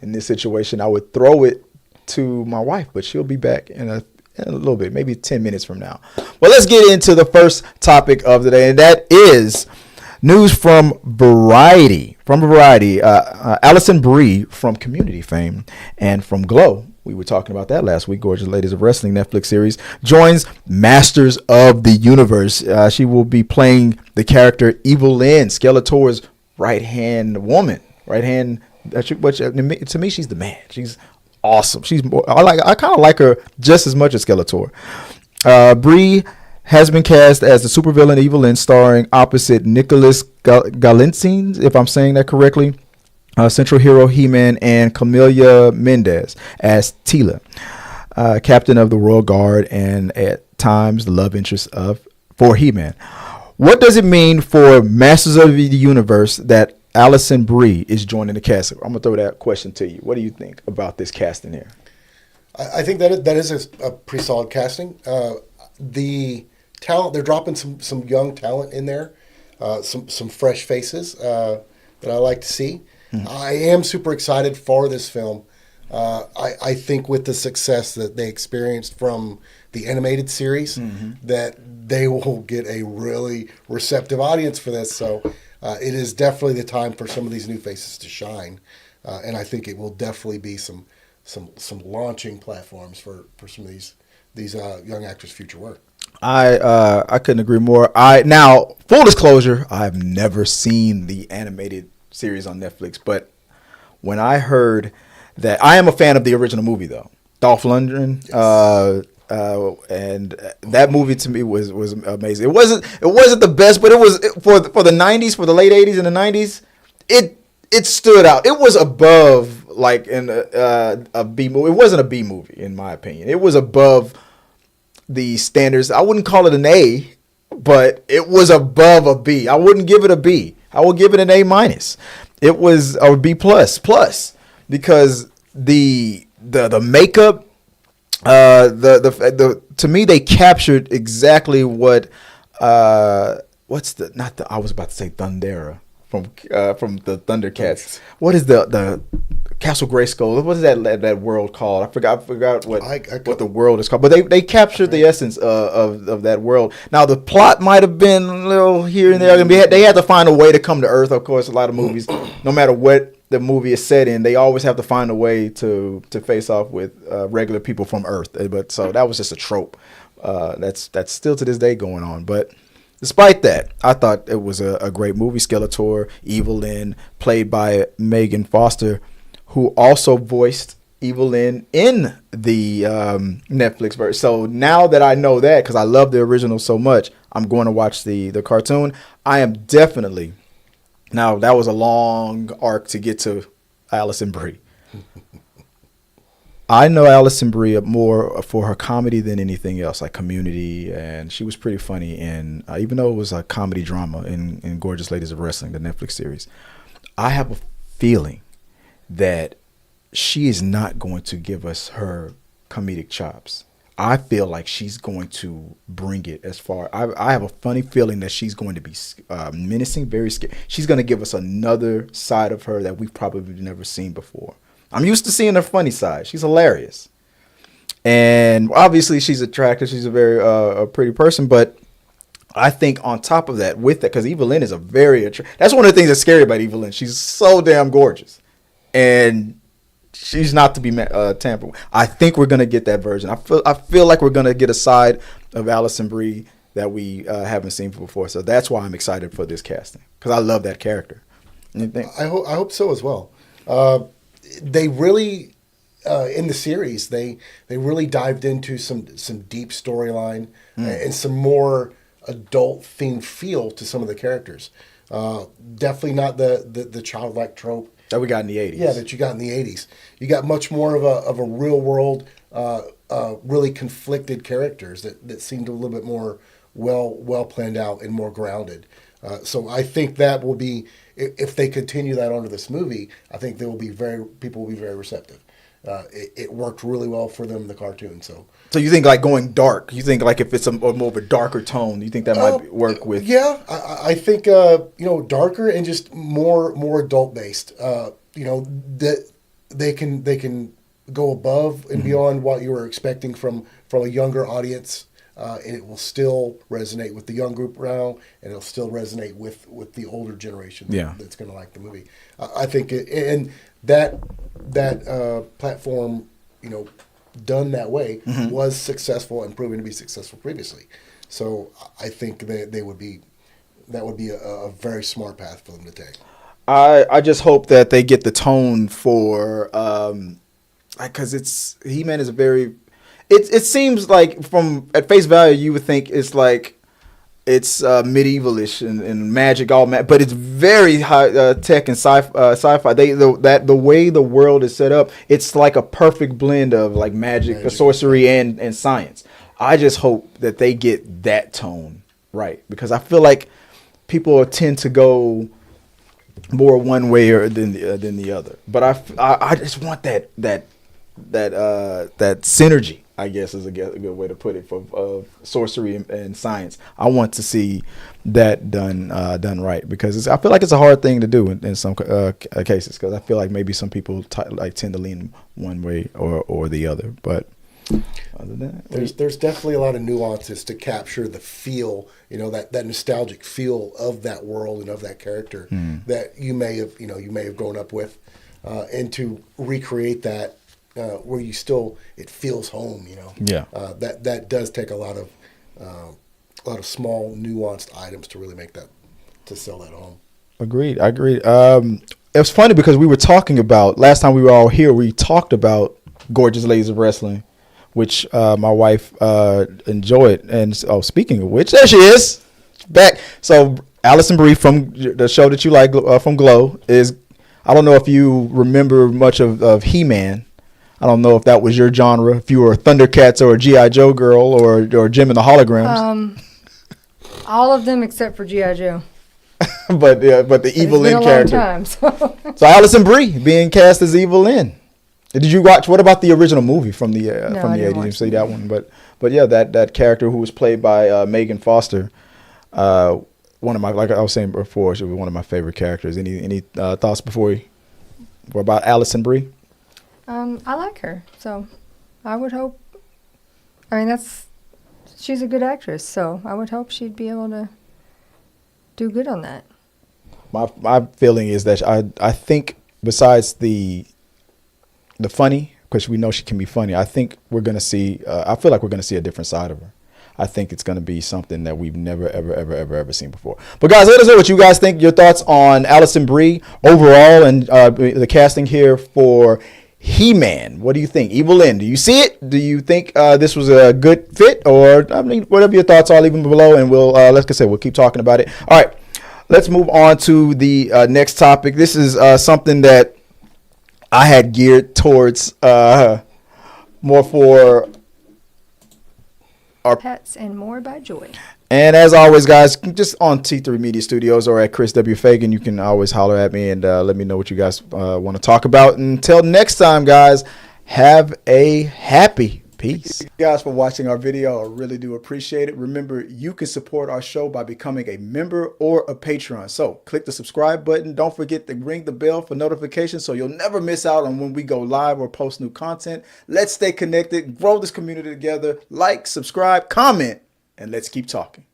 in this situation, I would throw it to my wife, but she'll be back in a little bit, maybe 10 minutes from now. Well, let's get into the first topic of the day, and that is news from Variety. Alison Brie from Community fame and from Glow. We were talking about that last week. Gorgeous Ladies of Wrestling Netflix series joins Masters of the Universe. She will be playing the character Evil-Lyn, Skeletor's right-hand woman. To me, she's the man. She's awesome. I kind of like her just as much as Skeletor. Brie has been cast as the supervillain Evil-Lyn, starring opposite Nicholas Galintzine, if I'm saying that correctly, Central Hero He-Man, and Camelia Mendez as Tila, captain of the Royal Guard and at times the love interest for He-Man. What does it mean for Masters of the Universe that Alison Brie is joining the cast? I'm gonna throw that question to you. What do you think about this casting here? I think that is a pretty solid casting. The talent, they're dropping some young talent in there, some fresh faces that I like to see. I am super excited for this film. I think with the success that they experienced from the animated series, that they will get a really receptive audience for this. So it is definitely the time for some of these new faces to shine, and I think it will definitely be some launching platforms for some of these young actors' future work. I couldn't agree more. Now, full disclosure, I've never seen the animated series on Netflix, but when I heard that, I am a fan of the original movie though, Dolph Lundgren, yes. And that movie to me was amazing. It wasn't the best, but it was for the 90s, for the late 80s and the 90s. It stood out. It was above like in a B movie. It wasn't a B movie in my opinion. It was above the standards. I wouldn't call it an A, but it was above a B. I wouldn't give it a B. I would give it an A minus. It was a B plus because the makeup, the to me they captured exactly what I was about to say Thundera from the Thundercats. What is the Castle Grayskull? What is that world called? I forgot what the world is called. But they captured the essence of that world. Now the plot might have been a little here and there. They had to find a way to come to Earth. Of course, a lot of movies, no matter what the movie is set in, they always have to find a way to face off with regular people from Earth. But so that was just a trope that's still to this day going on. But despite that, I thought it was a great movie. Skeletor, Evil-Lyn, played by Megan Foster, who also voiced Evil-Lyn in the Netflix version. So now that I know that, because I love the original so much, I'm going to watch the cartoon. I am definitely... Now, that was a long arc to get to Alison Brie. I know Alison Brie more for her comedy than anything else, like Community, and she was pretty funny in, even though it was a comedy drama in Gorgeous Ladies of Wrestling, the Netflix series. I have a feeling that she is not going to give us her comedic chops. I feel like she's going to bring it as far. I have a funny feeling that she's going to be menacing, very scary. She's going to give us another side of her that we've probably never seen before. I'm used to seeing her funny side. She's hilarious. And obviously she's attractive. She's a very a pretty person. But I think on top of that, with that, because Evil-Lyn is a very that's one of the things that's scary about Evil-Lyn. She's so damn gorgeous. And she's not to be tampered with. I think we're going to get that version. I feel like we're going to get a side of Alison Brie that we haven't seen before. So that's why I'm excited for this casting, because I love that character. I hope so as well. They really, in the series, they really dived into some deep storyline and some more adult-themed feel to some of the characters. Definitely not the childlike trope that we got in the 80s. Yeah, that you got in the 80s. You got much more of a real world, really conflicted characters that seemed a little bit more well planned out and more grounded. So I think that will be, if they continue that onto this movie, I think people will be very receptive. It worked really well for them in the cartoon. So you think like going dark? You think like if it's a more of a darker tone, you think that might work with? Yeah, I think darker and just more adult based. they can go above and beyond what you were expecting from a younger audience, and it will still resonate with the young group now, and it'll still resonate with the older generation that's going to like the movie. I think and that platform, done that way, was successful and proven to be successful previously. So I think that would be a very smart path for them to take. I just hope that they get the tone for because He-Man is a very it seems like from at face value you would think it's like it's medievalish and magic but it's very high tech and sci-fi. The way the world is set up, it's like a perfect blend of like magic. Sorcery and science. I just hope that they get that tone right, because I feel like people tend to go more one way than the other. But I just want that synergy, I guess is a good way to put it, for sorcery and science. I want to see that done right, because I feel like it's a hard thing to do in some cases, because I feel like maybe some people tend to lean one way or the other. But other than that, there's definitely a lot of nuances to capture the feel, that nostalgic feel of that world and of that character that you may have grown up with, and to recreate that where it feels home. That does take a lot of small nuanced items to really make that, to sell that home. Agreed. It was funny because we were talking about last time we were all here. We talked about Gorgeous Ladies of Wrestling, which my wife enjoyed. And speaking of which, there she is, back. So Alison Brie from the show that you like, from Glow, is, I don't know if you remember much of He-Man. I don't know if that was your genre, if you were a Thundercats or a G.I. Joe girl or Jim and the Holograms. All of them except for G.I. Joe. but the Evil-Lyn character. It's been a long time, so Alison Brie being cast as Evil-Lyn. Did you watch? What about the original movie from the 80s? You see that one, but yeah, that character who was played by Megan Foster, one of my, like I was saying before, she was one of my favorite characters. Any thoughts about Alison Brie? I like her, so I would hope. I mean, she's a good actress, so I would hope she'd be able to do good on that. My feeling is that I think besides the funny, because we know she can be funny, I think we're going to see, I feel like we're going to see a different side of her. I think it's going to be something that we've never, ever seen before. But guys, let us know what you guys think, your thoughts on Alison Brie overall, and the casting here for He-Man. What do you think? Evil-Lyn, do you see it? Do you think this was a good fit? Or, whatever your thoughts are, leave them below, and we'll, like I said, we'll keep talking about it. All right, let's move on to the next topic. This is something that I had geared towards more for our Pets and More by Joy. And as always, guys, just on T3 Media Studios or at Chris W. Fagan, you can always holler at me and let me know what you guys want to talk about. Until next time, guys, have a happy peace. Thank you guys for watching our video. I really do appreciate it. Remember, you can support our show by becoming a member or a Patreon. So click the subscribe button. Don't forget to ring the bell for notifications so you'll never miss out on when we go live or post new content. Let's stay connected, grow this community together. Like, subscribe, comment, and let's keep talking.